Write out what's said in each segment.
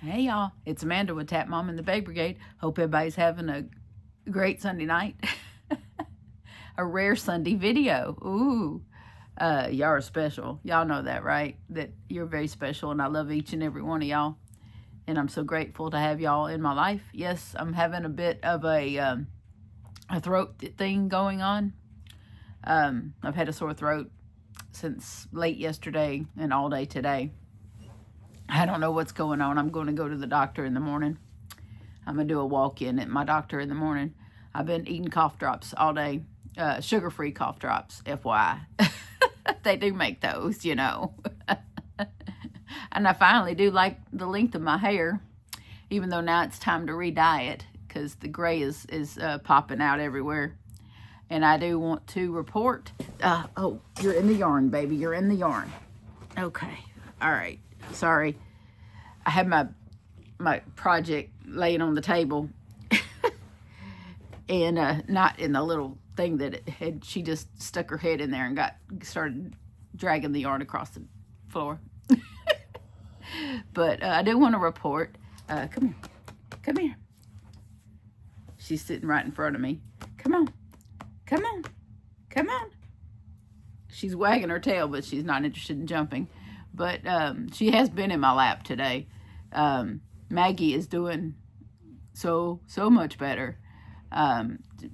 Hey y'all, it's Amanda with Tap Mom and the Baby Brigade. Hope everybody's having a great Sunday night. A rare Sunday video. Ooh, y'all are special. Y'all know that, right? That you're very special, and I love each and every one of y'all. And I'm so grateful to have y'all in my life. Yes, I'm having a bit of a throat thing going on. I've had a sore throat since late yesterday and all day today. I don't know what's going on. I'm going to go to the doctor in the morning. I'm going to do a walk-in at my doctor in the morning. I've been eating cough drops all day. Sugar-free cough drops, FYI. They do make those, you know. And I finally do like the length of my hair, even though now it's time to re-dye it because the gray is popping out everywhere. And I do want to report. Oh, you're in the yarn, baby. You're in the yarn. Okay. All right. Sorry. I had my project laying on the table and not in the little thing that it had. She just stuck her head in there and started dragging the yarn across the floor. But I do want to report. Come here. Come here. She's sitting right in front of me. Come on. Come on. Come on. She's wagging her tail, but she's not interested in jumping. But she has been in my lap today. Maggie is doing so much better.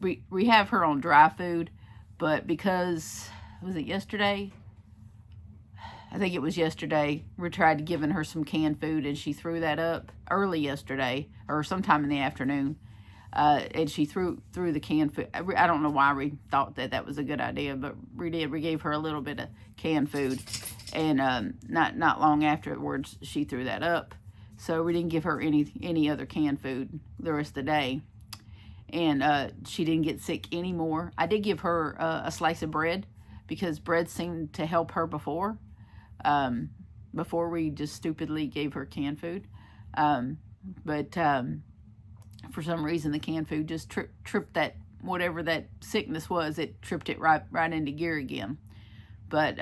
We have her on dry food, but because, was it yesterday? I think it was yesterday. We tried giving her some canned food, and she threw that up early yesterday, or sometime in the afternoon. And she threw the canned food. I don't know why we thought that was a good idea, but we did. We gave her a little bit of canned food, and not long afterwards, she threw that up. So we didn't give her any other canned food the rest of the day, and she didn't get sick anymore. I did give her a slice of bread because bread seemed to help her before we just stupidly gave her canned food, but for some reason the canned food just tripped that, whatever that sickness was, it tripped it right into gear again. But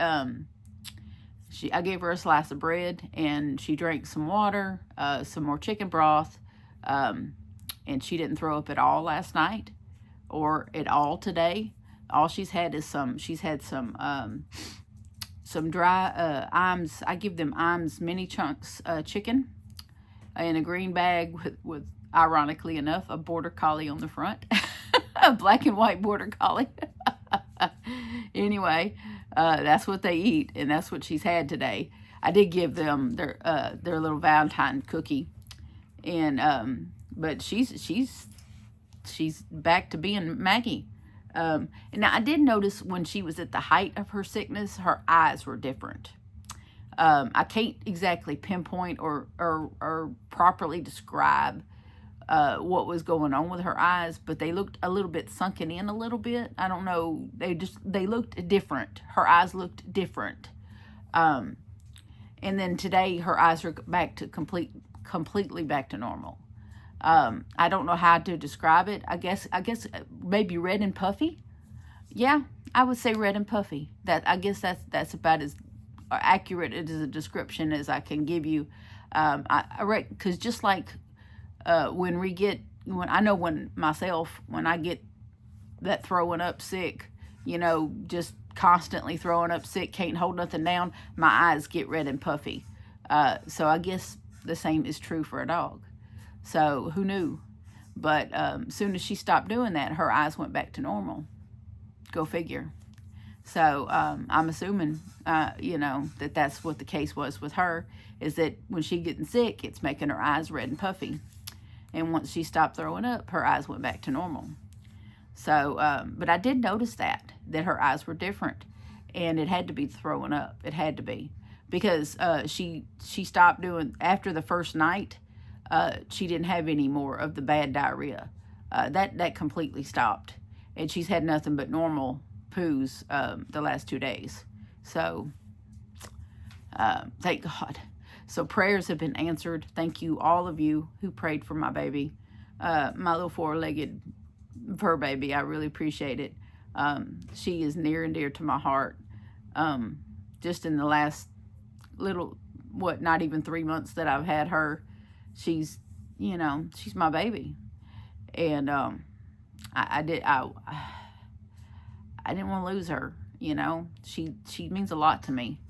I gave her a slice of bread, and she drank some water, some more chicken broth, and she didn't throw up at all last night or at all today. All she's had is some dry Iams. I give them Iams mini chunks chicken in a green bag with ironically enough, a border collie on the front. A black and white border collie. Anyway, that's what they eat, and that's what she's had today. I did give them their little Valentine cookie, and but she's back to being Maggie. And now I did notice when she was at the height of her sickness, her eyes were different. I can't exactly pinpoint or properly describe what was going on with her eyes, but they looked a little bit sunken in a little bit. I don't know. They looked different. Her eyes looked different. And then today her eyes are back to completely back to normal. I don't know how to describe it. I guess maybe red and puffy. Yeah, I would say red and puffy. I guess that's about as accurate as a description as I can give you. Because just like when I get that throwing up sick, just constantly throwing up sick, can't hold nothing down, my eyes get red and puffy. So I guess the same is true for a dog. So who knew? But as soon as she stopped doing that, her eyes went back to normal. Go figure. So I'm assuming, that's what the case was with her, is that when she's getting sick, it's making her eyes red and puffy. And once she stopped throwing up, her eyes went back to normal. So, but I did notice that her eyes were different. And it had to be throwing up. It had to be. Because she stopped doing, after the first night, she didn't have any more of the bad diarrhea. That completely stopped. And she's had nothing but normal poos the last 2 days. So, thank God. So prayers have been answered. Thank you, all of you who prayed for my baby, my little 4-legged fur baby. I really appreciate it. She is near and dear to my heart. Just in the last not even 3 months that I've had her, she's, you know, she's my baby. And I didn't want to lose her, you know. She means a lot to me.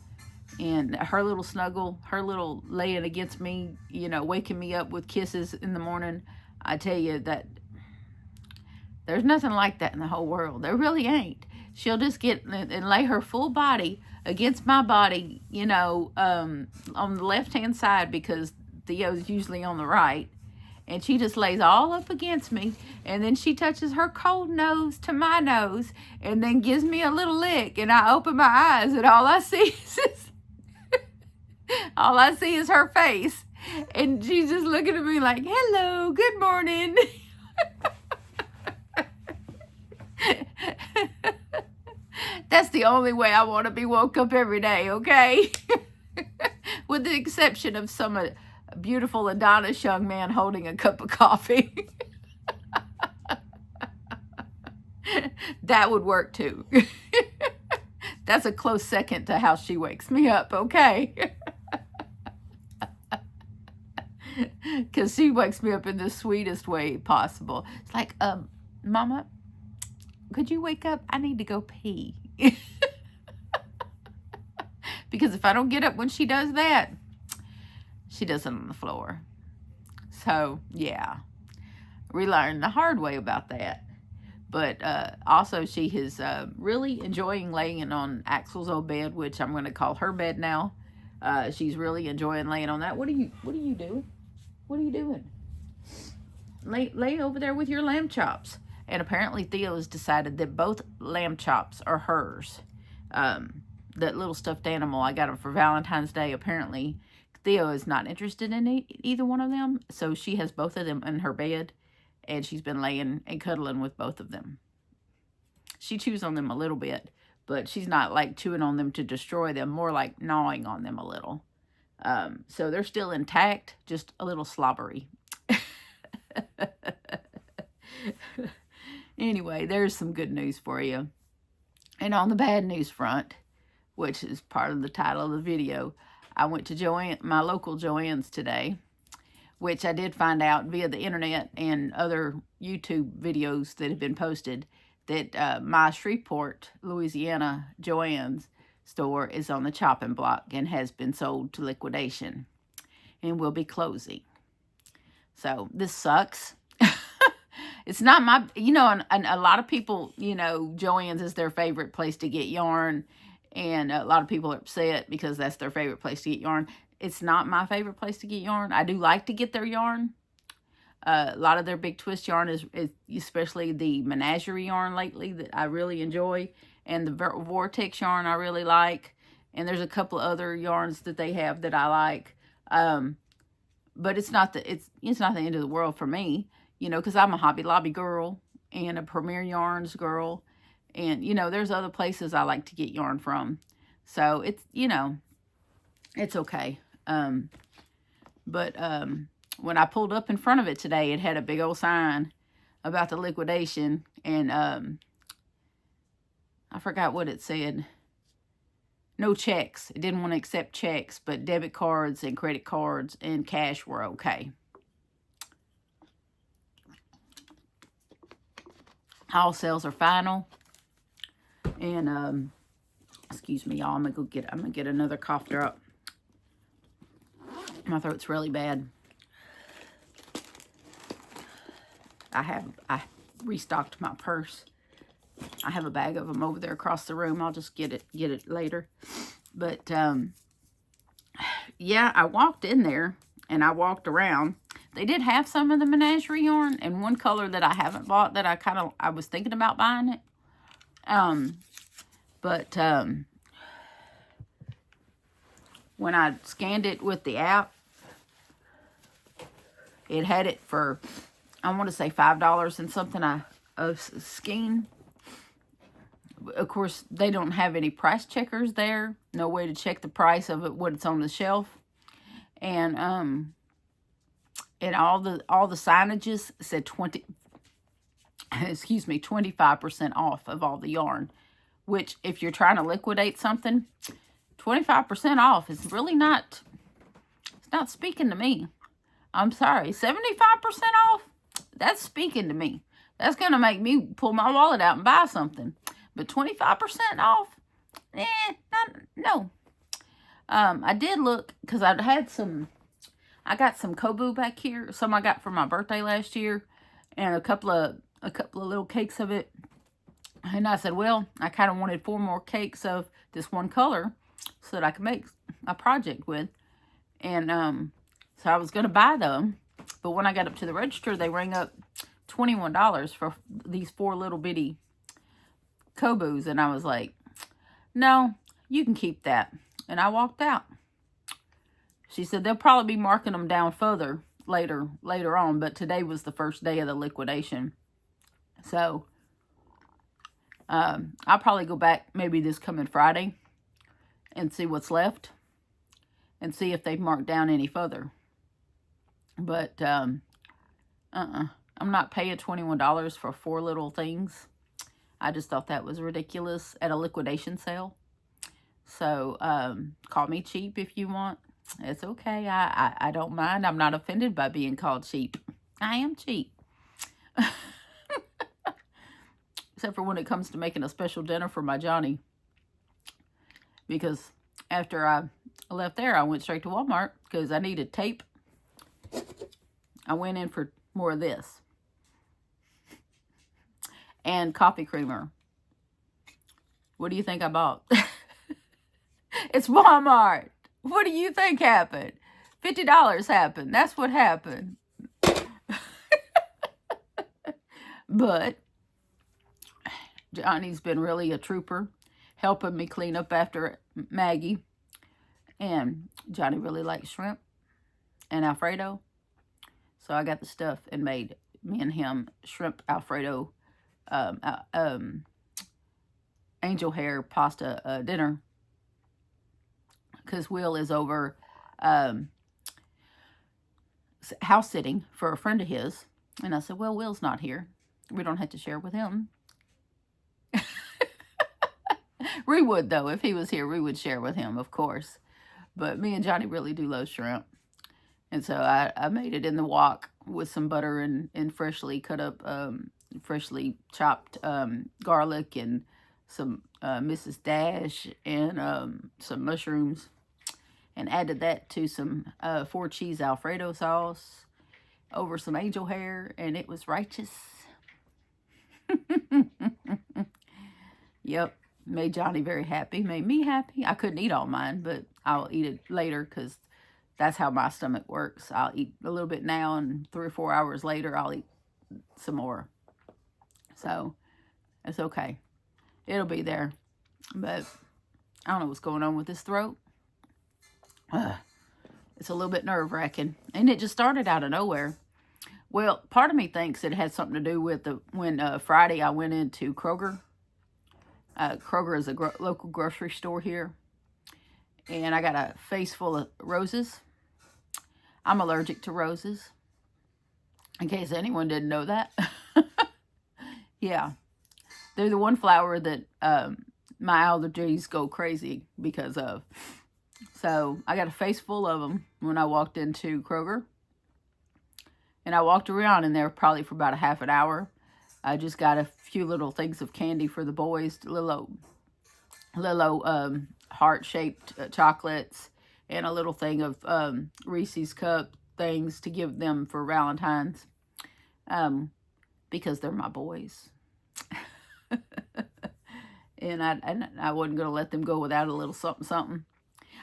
And her little snuggle, her little laying against me, you know, waking me up with kisses in the morning, I tell you that there's nothing like that in the whole world. There really ain't. She'll just get and lay her full body against my body, you know, on the left-hand side because Theo's usually on the right. And she just lays all up against me. And then she touches her cold nose to my nose and then gives me a little lick. And I open my eyes and all I see is her face. And she's just looking at me like, hello, good morning. That's the only way I want to be woke up every day, okay? With the exception of some beautiful Adonis young man holding a cup of coffee. That would work too. That's a close second to how she wakes me up, okay? Because she wakes me up in the sweetest way possible. It's like, Mama, could you wake up? I need to go pee. Because if I don't get up when she does that, she does it on the floor. So, yeah. We learned the hard way about that. But also she is really enjoying laying on Axel's old bed, which I'm going to call her bed now. She's really enjoying laying on that. What are you doing? What are you doing? Lay over there with your lamb chops. And apparently Theo has decided that both lamb chops are hers. That little stuffed animal, I got him for Valentine's Day. Apparently Theo is not interested in either one of them. So she has both of them in her bed. And she's been laying and cuddling with both of them. She chews on them a little bit. But she's not like chewing on them to destroy them. More like gnawing on them a little. So they're still intact. Just a little slobbery. Anyway, there's some good news for you. And on the bad news front, which is part of the title of the video, I went to Joann, my local Joann's today, which I did find out via the internet and other YouTube videos that have been posted that my Shreveport, Louisiana Joann's store is on the chopping block and has been sold to liquidation and will be closing. So this sucks. It's not my, you know, and a lot of people, you know, Joann's is their favorite place to get yarn. And a lot of people are upset because that's their favorite place to get yarn. It's not my favorite place to get yarn. I do like to get their yarn. A lot of their big twist yarn is especially the menagerie yarn lately that I really enjoy. And the vortex yarn I really like. And there's a couple of other yarns that they have that I like. But it's not the end of the world for me. You know, because I'm a Hobby Lobby girl and a Premier Yarns girl. And, you know, there's other places I like to get yarn from. So, it's, you know, it's okay. But when I pulled up in front of it today, it had a big old sign about the liquidation. And I forgot what it said. No checks. It didn't want to accept checks, but debit cards and credit cards and cash were okay. All sales are final. And excuse me, y'all. I'm gonna get another cough drop. My throat's really bad. I restocked my purse. I have a bag of them over there across the room. I'll just get it later. But yeah, I walked in there and I walked around. They did have some of the menagerie yarn and one color that I haven't bought that I was thinking about buying it. But when I scanned it with the app, it had it for, I want to say $5 and something a skein. Of course, they don't have any price checkers there. No way to check the price of it, what it's on the shelf. And all the signages said 25% off of all the yarn, which if you're trying to liquidate something, 25% off is really not, it's not speaking to me. I'm sorry, 75% off? That's speaking to me. That's going to make me pull my wallet out and buy something. But 25% off? No. I did look, because I got some Kobu back here. Some I got for my birthday last year. And a couple of little cakes of it. And I said, well, I kind of wanted 4 more cakes of this one color so that I could make a project with. And so I was going to buy them. But when I got up to the register, they rang up $21 for these 4 little bitty Kobus. And I was like, no, you can keep that. And I walked out. She said they'll probably be marking them down further later on. But today was the first day of the liquidation. So I'll probably go back maybe this coming Friday and see what's left and see if they've marked down any further. But I'm not paying $21 for 4 little things. I just thought that was ridiculous at a liquidation sale. So call me cheap if you want. It's okay. I don't mind. I'm not offended by being called cheap. I am cheap. Except for when it comes to making a special dinner for my Johnny. Because after I left there, I went straight to Walmart because I needed tape. I went in for more of this. And coffee creamer. What do you think I bought? It's Walmart. What do you think happened? $50 happened. That's what happened. But Johnny's been really a trooper, helping me clean up after Maggie. And Johnny really likes shrimp and Alfredo. So I got the stuff and made me and him shrimp Alfredo angel hair pasta dinner. Because Will is over house sitting for a friend of his. And I said, well, Will's not here. We don't have to share with him. We would, though. If he was here, we would share with him, of course. But me and Johnny really do love shrimp. And so I made it in the wok with some butter and freshly cut up, freshly chopped garlic and some Mrs. Dash and some mushrooms. And added that to some 4 cheese Alfredo sauce over some angel hair. And it was righteous. Yep. Made Johnny very happy. Made me happy. I couldn't eat all mine, but I'll eat it later because that's how my stomach works. I'll eat a little bit now, and 3 or 4 hours later, I'll eat some more. So, it's okay. It'll be there. But I don't know what's going on with this throat. It's a little bit nerve-wracking. And it just started out of nowhere. Well, part of me thinks it had something to do with when Friday I went into Kroger. Kroger is a local grocery store here. And I got a face full of roses. I'm allergic to roses. In case anyone didn't know that. Yeah. They're the one flower that my allergies go crazy because of. So I got a face full of them when I walked into Kroger. And I walked around in there probably for about a half an hour. I just got a few little things of candy for the boys, little heart-shaped chocolates, and a little thing of Reese's cup things to give them for Valentine's, because they're my boys. And I wasn't going to let them go without a little something, something.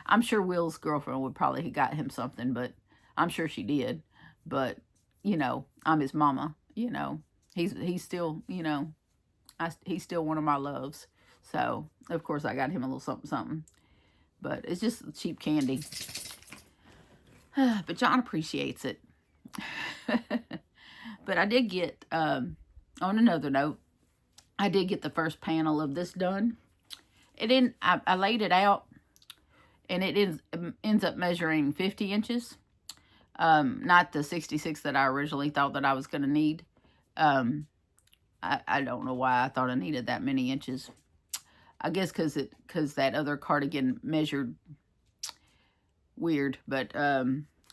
I'm sure Will's girlfriend would probably have got him something, but I'm sure she did. But, you know, I'm his mama, you know. He's still, you know, he's still one of my loves. So, of course, I got him a little something, something. But it's just cheap candy. But John appreciates it. But I did get, on another note, I did get the first panel of this done. I laid it out, and it ends up measuring 50 inches. Not the 66 that I originally thought that I was going to need. I don't know why I thought I needed that many inches. I guess because that other cardigan measured weird. But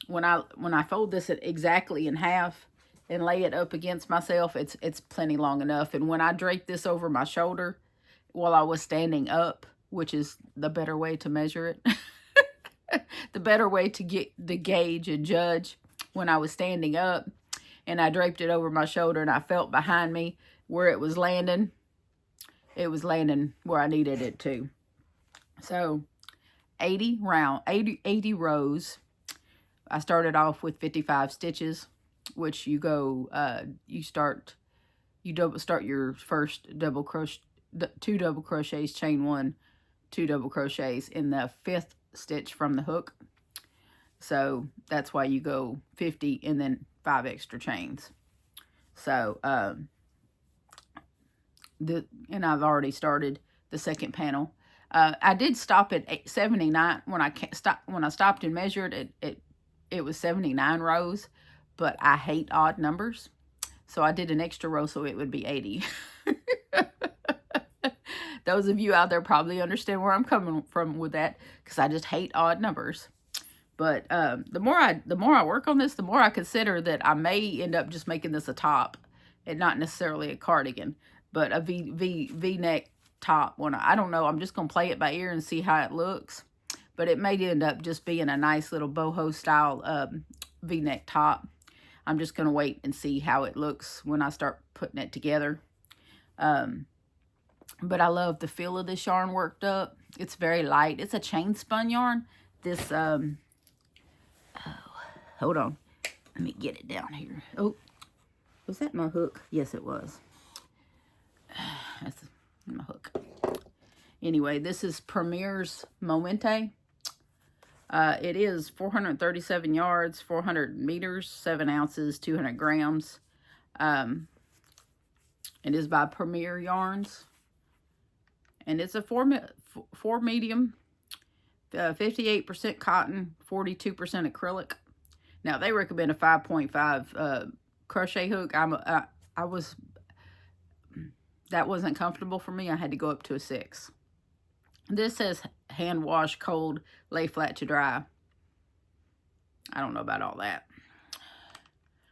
when I fold this exactly in half and lay it up against myself, it's plenty long enough. And when I drape this over my shoulder while I was standing up, which is the better way to measure it, the better way to get the gauge and judge, when I was standing up and I draped it over my shoulder and I felt behind me where it was landing where I needed it to. So 80 rows. I started off with 55 stitches, which you go, you start your first double crochet, 2 double crochets, chain 1, 2 double crochets in the 5th stitch from the hook. So that's why you go 50 and then 5 extra chains. So, and I've already started the second panel. I did stop at 79 when I stopped and measured it was 79 rows, but I hate odd numbers. So I did an extra row so it would be 80. Those of you out there probably understand where I'm coming from with that, because I just hate odd numbers. But the more I work on this, the more I consider that I may end up just making this a top, and not necessarily a cardigan, but a V-neck top. I don't know. I'm just gonna play it by ear and see how it looks. But it may end up just being a nice little boho style V-neck top. I'm just gonna wait and see how it looks when I start putting it together. But I love the feel of this yarn worked up. It's very light. It's a chain spun yarn. This hold on. Let me get it down here. Oh, was that my hook? Yes, it was. That's my hook. Anyway, this is Premier's Momente. It is 437 yards, 400 meters, 7 ounces, 200 grams. It is by Premier Yarns. And it's a 4 medium, 58% cotton, 42% acrylic. Now, they recommend a 5.5 crochet hook. That wasn't comfortable for me. I had to go up to a 6. This says hand wash, cold, lay flat to dry. I don't know about all that.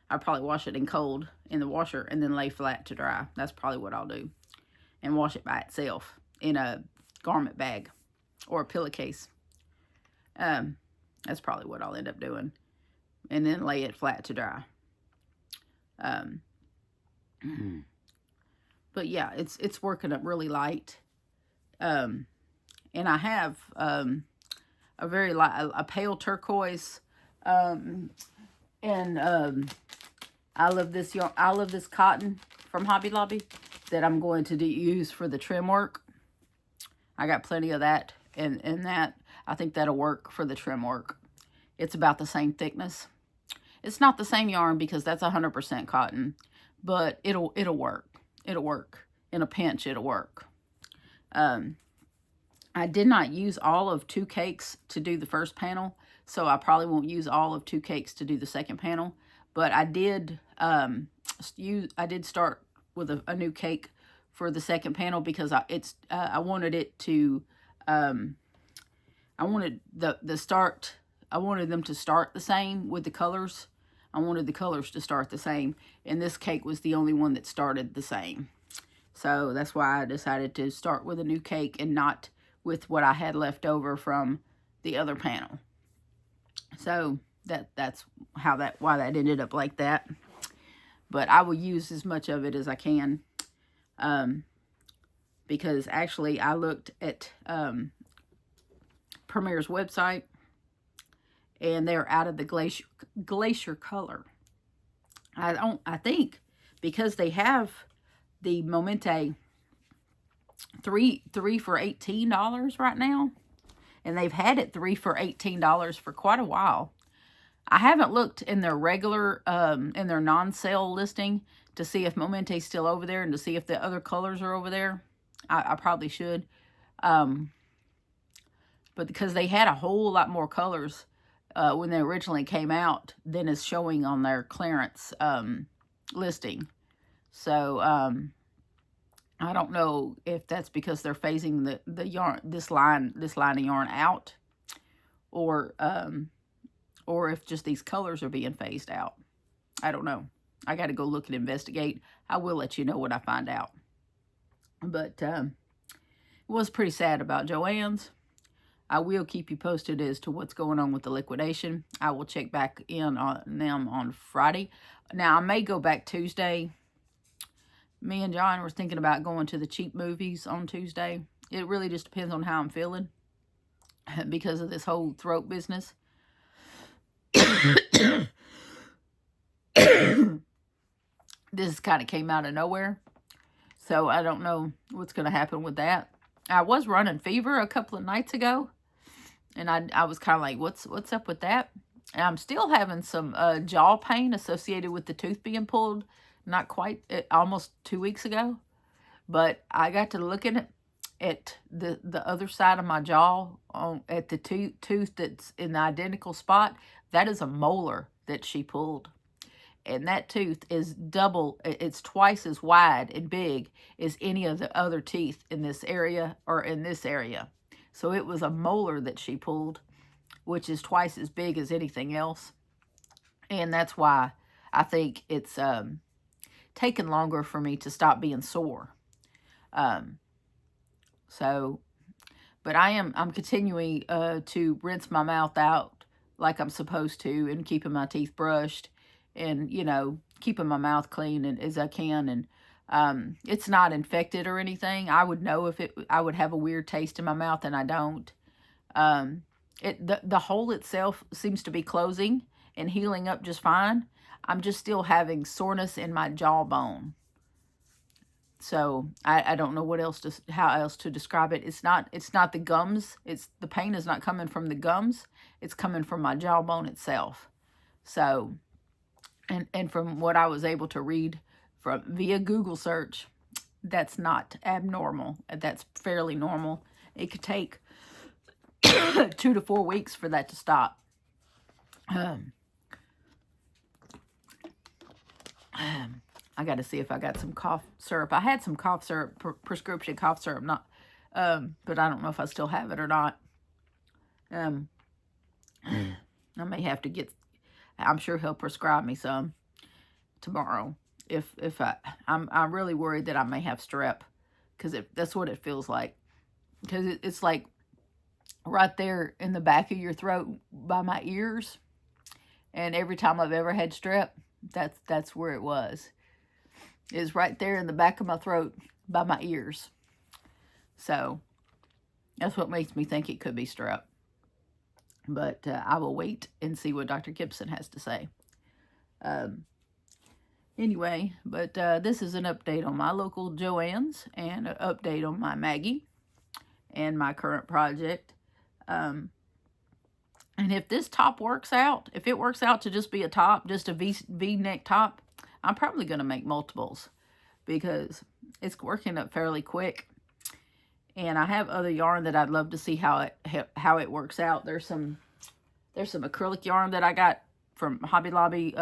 I'll probably wash it in cold in the washer and then lay flat to dry. That's probably what I'll do. And wash it by itself in a garment bag or a pillowcase. That's probably what I'll end up doing. And then lay it flat to dry. But yeah, it's working up really light. And I have a very light, a pale turquoise. I love this yarn. I love this cotton from Hobby Lobby that I'm going to use for the trim work. I got plenty of that, and that I think that'll work for the trim work. It's about the same thickness. It's not the same yarn because that's 100% cotton, but it'll work. It'll work. In a pinch, it'll work. I did not use all of 2 cakes to do the first panel, so I probably won't use all of 2 cakes to do the second panel. But I did start with a new cake for the second panel because I wanted it to I wanted I wanted them to start the same with the colors. I wanted the colors to start the same, and this cake was the only one that started the same. So that's why I decided to start with a new cake and not with what I had left over from the other panel. So that's why that ended up like that. But I will use as much of it as I can, because actually I looked at Premier's website, and they're out of the glacier color. I think because they have the Momente 3 for $18 right now, and they've had it 3 for $18 for quite a while. I haven't looked in their regular, in their non-sale listing to see if Momente's still over there and to see if the other colors are over there. I probably should. But because they had a whole lot more colors when they originally came out than is showing on their clearance listing. So, I don't know if that's because they're phasing the yarn, this line of yarn out, or or if just these colors are being phased out. I don't know. I got to go look and investigate. I will let you know what I find out. But it was pretty sad about Joann's. I will keep you posted as to what's going on with the liquidation. I will check back in on them on Friday. Now, I may go back Tuesday. Me and John were thinking about going to the cheap movies on Tuesday. It really just depends on how I'm feeling because of this whole throat business. This kind of came out of nowhere. So I don't know what's going to happen with that. I was running fever a couple of nights ago. And I was kind of like, what's up with that? And I'm still having some jaw pain associated with the tooth being pulled. Not quite, almost 2 weeks ago. But I got to looking at the other side of my jaw, at the tooth that's in the identical spot. That is a molar that she pulled. And that tooth is double, it's twice as wide and big as any of the other teeth in this area or in this area. So it was a molar that she pulled, which is twice as big as anything else. And that's why I think it's taken longer for me to stop being sore. But I'm continuing to rinse my mouth out like I'm supposed to, and keeping my teeth brushed, and, you know, keeping my mouth clean as I can. And it's not infected or anything. I would know if I would have a weird taste in my mouth, and I don't. The hole itself seems to be closing and healing up just fine. I'm just still having soreness in my jawbone. So I don't know how else to describe it. It's not the gums. The pain is not coming from the gums. It's coming from my jawbone itself. So, and from what I was able to read via Google search, that's not abnormal. That's fairly normal. It could take 2 to 4 weeks for that to stop. I got to see if I got some cough syrup. I had some cough syrup, prescription cough syrup, but I don't know if I still have it or not. I may have to get. I'm sure he'll prescribe me some tomorrow. I'm really worried that I may have strep, because that's what it feels like. Because it's like right there in the back of your throat by my ears, and every time I've ever had strep, that's where it was. It's right there in the back of my throat by my ears. So that's what makes me think it could be strep. But I will wait and see what Dr. Gibson has to say. Anyway, but this is an update on my local Joann's, and an update on my Maggie and my current project. And if this top works out, if it works out to just be a top, just a V-neck top, I'm probably going to make multiples, because it's working up fairly quick. And I have other yarn that I'd love to see how it works out. There's some acrylic yarn that I got from Hobby Lobby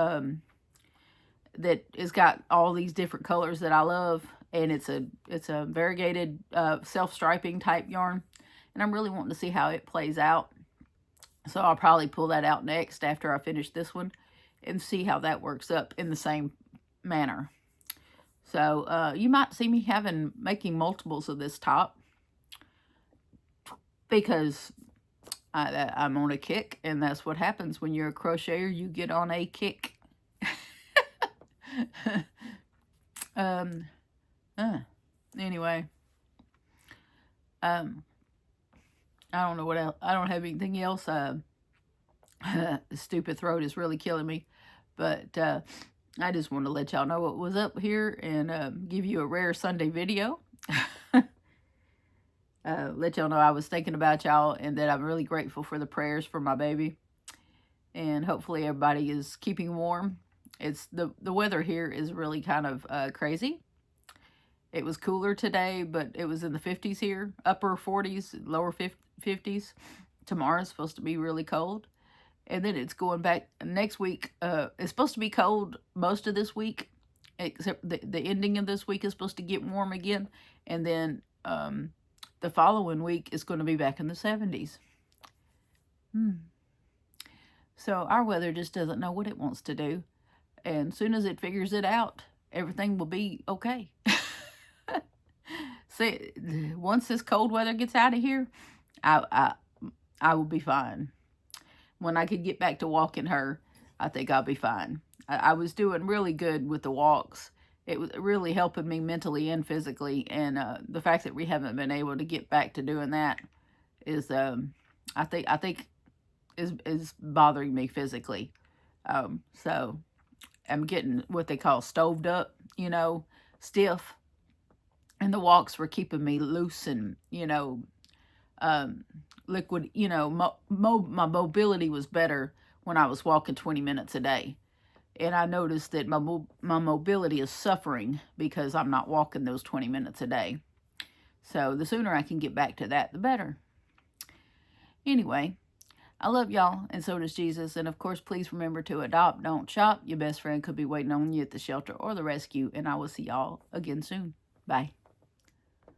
that has got all these different colors that I love, and it's a variegated self-striping type yarn, and I'm really wanting to see how it plays out. So I'll probably pull that out next after I finish this one, and see how that works up in the same manner. So you might see me making multiples of this top, because I'm on a kick, and that's what happens when you're a crocheter. You get on a kick. Anyway, I don't know what else. I don't have anything else. The stupid throat is really killing me, but I just want to let y'all know what was up here, and give you a rare Sunday video. Let y'all know I was thinking about y'all, and that I'm really grateful for the prayers for my baby. And hopefully everybody is keeping warm. It's the weather here is really kind of crazy. It was cooler today, but it was in the 50s here, upper 40s, lower 50s. Tomorrow's supposed to be really cold. And then it's going back next week. It's supposed to be cold most of this week, except the ending of this week is supposed to get warm again. And then the following week is going to be back in the 70s. So our weather just doesn't know what it wants to do. And as soon as it figures it out, everything will be okay. See, once this cold weather gets out of here, I, I, I will be fine. When I could get back to walking her, I think I'll be fine. I was doing really good with the walks. It was really helping me mentally and physically. And the fact that we haven't been able to get back to doing that is, I think is bothering me physically. So I'm getting what they call stoved up, stiff. And the walks were keeping me loose and, um, liquid, my mobility was better when I was walking 20 minutes a day. And I noticed that my mobility is suffering because I'm not walking those 20 minutes a day. So the sooner I can get back to that, the better. Anyway, I love y'all, and so does Jesus. And of course, please remember to adopt, don't shop. Your best friend could be waiting on you at the shelter or the rescue. And I will see y'all again soon. Bye.